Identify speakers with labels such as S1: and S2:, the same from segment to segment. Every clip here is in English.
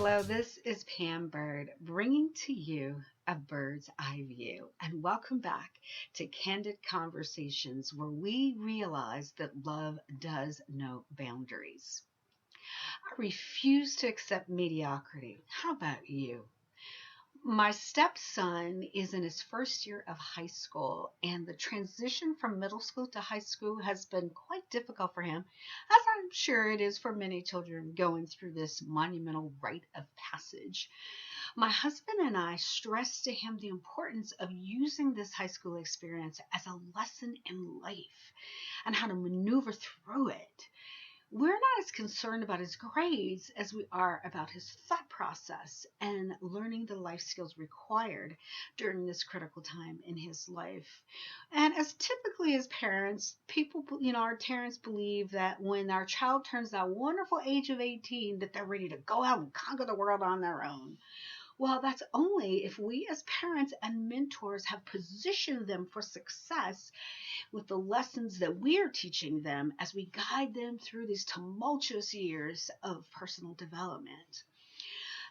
S1: Hello, this is Pam Bird bringing to you a bird's eye view. And welcome back to Candid Conversations, where we realize that love does know boundaries. I refuse to accept mediocrity. How about you? My stepson is in his first year of high school, and the transition from middle school to high school has been quite difficult for him, as I'm sure it is for many children going through this monumental rite of passage. My husband and I stressed to him the importance of using this high school experience as a lesson in life and how to maneuver through it. We're not as concerned about his grades as we are about his thought process and learning the life skills required during this critical time in his life. And as typically as parents, our parents believe that when our child turns that wonderful age of 18, that they're ready to go out and conquer the world on their own. Well, that's only if we as parents and mentors have positioned them for success with the lessons that we're teaching them as we guide them through these tumultuous years of personal development.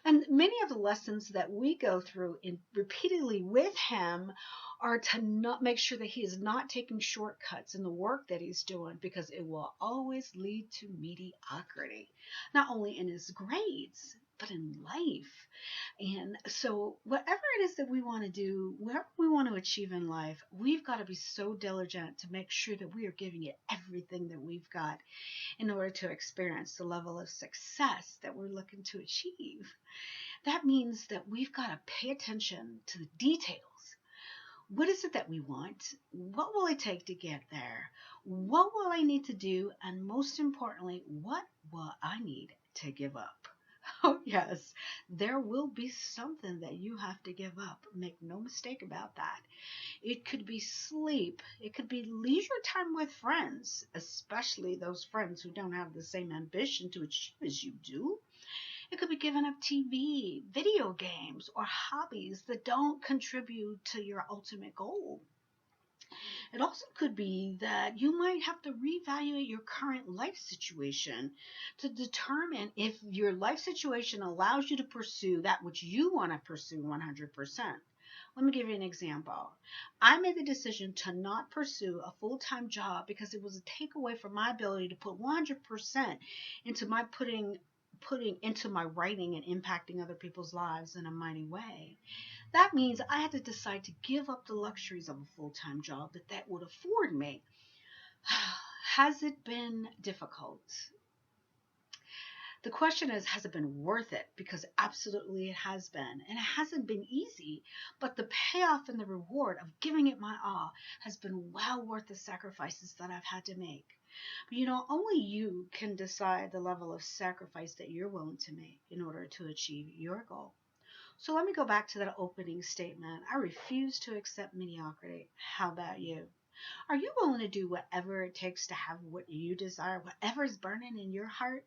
S1: And many of the lessons that we go through repeatedly with him are to not make sure that he is not taking shortcuts in the work that he's doing because it will always lead to mediocrity, not only in his grades, but in life. And so, whatever it is that we want to do, whatever we want to achieve in life, we've got to be so diligent to make sure that we are giving it everything that we've got in order to experience the level of success that we're looking to achieve. That means that we've got to pay attention to the details. What is it that we want? What will it take to get there? What will I need to do? And most importantly, what will I need to give up? Oh, yes, there will be something that you have to give up. Make no mistake about that. It could be sleep. It could be leisure time with friends, especially those friends who don't have the same ambition to achieve as you do. It could be giving up TV, video games, or hobbies that don't contribute to your ultimate goal. It also could be that you might have to reevaluate your current life situation to determine if your life situation allows you to pursue that which you want to pursue 100%. Let me give you an example. I made the decision to not pursue a full-time job because it was a takeaway from my ability to put 100% into my putting into my writing and impacting other people's lives in a mighty way. That means I had to decide to give up the luxuries of a full-time job that would afford me. Has it been difficult? The question is, has it been worth it? Because absolutely it has been. And it hasn't been easy, but the payoff and the reward of giving it my all has been well worth the sacrifices that I've had to make. But only you can decide the level of sacrifice that you're willing to make in order to achieve your goal. So let me go back to that opening statement. I refuse to accept mediocrity. How about you? Are you willing to do whatever it takes to have what you desire, whatever is burning in your heart?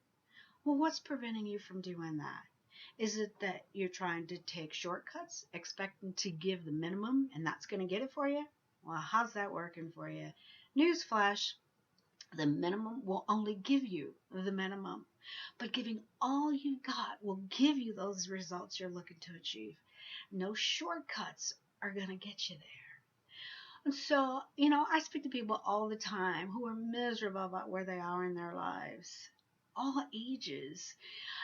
S1: Well, what's preventing you from doing that? Is it that you're trying to take shortcuts, expecting to give the minimum, and that's going to get it for you? Well, how's that working for you? Newsflash, the minimum will only give you the minimum, but giving all you got will give you those results you're looking to achieve. No shortcuts are going to get you there. And so, I speak to people all the time who are miserable about where they are in their lives, all ages.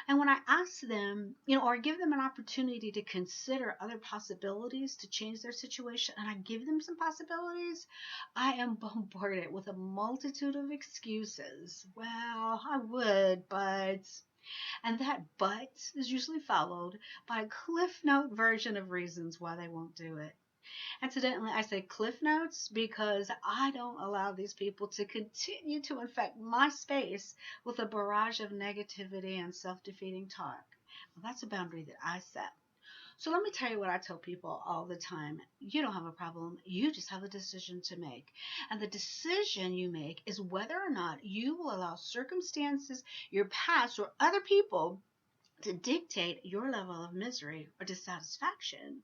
S1: And when I ask them, or give them an opportunity to consider other possibilities to change their situation, and I give them some possibilities, I am bombarded with a multitude of excuses. Well, I would, but. And that but is usually followed by a Cliff Note version of reasons why they won't do it. Incidentally, I say Cliff Notes because I don't allow these people to continue to infect my space with a barrage of negativity and self-defeating talk. Well, that's a boundary that I set. So let me tell you what I tell people all the time. You don't have a problem. You just have a decision to make. And the decision you make is whether or not you will allow circumstances, your past, or other people to dictate your level of misery or dissatisfaction.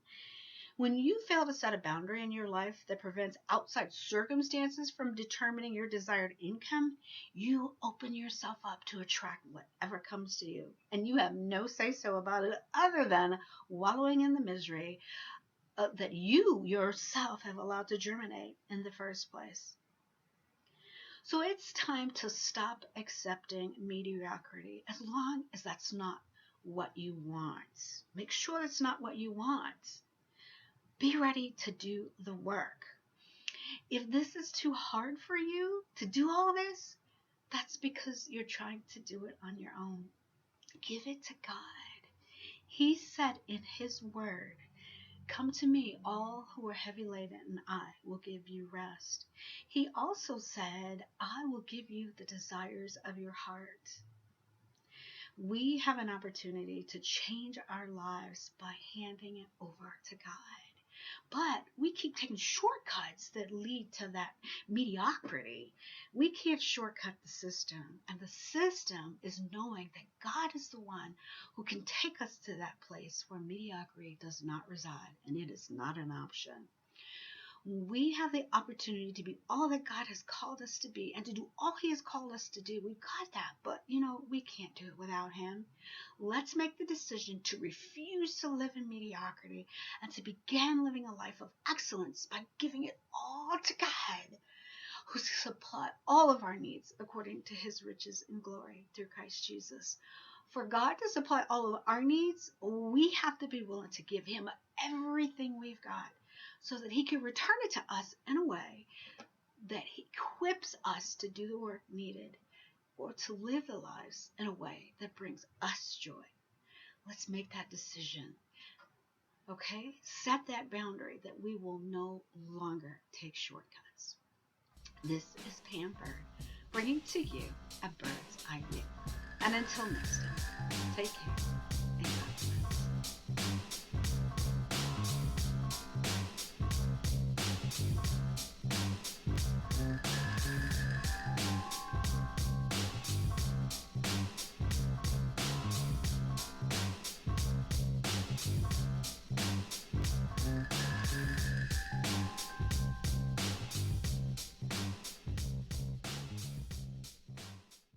S1: When you fail to set a boundary in your life that prevents outside circumstances from determining your desired income, you open yourself up to attract whatever comes to you. And you have no say so about it other than wallowing in the misery that you yourself have allowed to germinate in the first place. So it's time to stop accepting mediocrity as long as that's not what you want. Make sure it's not what you want. Be ready to do the work. If this is too hard for you to do all this, that's because you're trying to do it on your own. Give it to God. He said in His Word, "Come to me, all who are heavy laden, and I will give you rest." He also said, "I will give you the desires of your heart." We have an opportunity to change our lives by handing it over to God. But we keep taking shortcuts that lead to that mediocrity. We can't shortcut the system. And the system is knowing that God is the one who can take us to that place where mediocrity does not reside, and it is not an option. We have the opportunity to be all that God has called us to be and to do all He has called us to do. We've got that, but we can't do it without Him. Let's make the decision to refuse to live in mediocrity and to begin living a life of excellence by giving it all to God, who supply all of our needs according to His riches and glory through Christ Jesus. For God to supply all of our needs, we have to be willing to give Him everything we've got, so that He can return it to us in a way that He equips us to do the work needed, or to live the lives in a way that brings us joy. Let's make that decision. Okay? Set that boundary that we will no longer take shortcuts. This is Pam Bird, bringing to you a bird's eye view. And until next time, take care.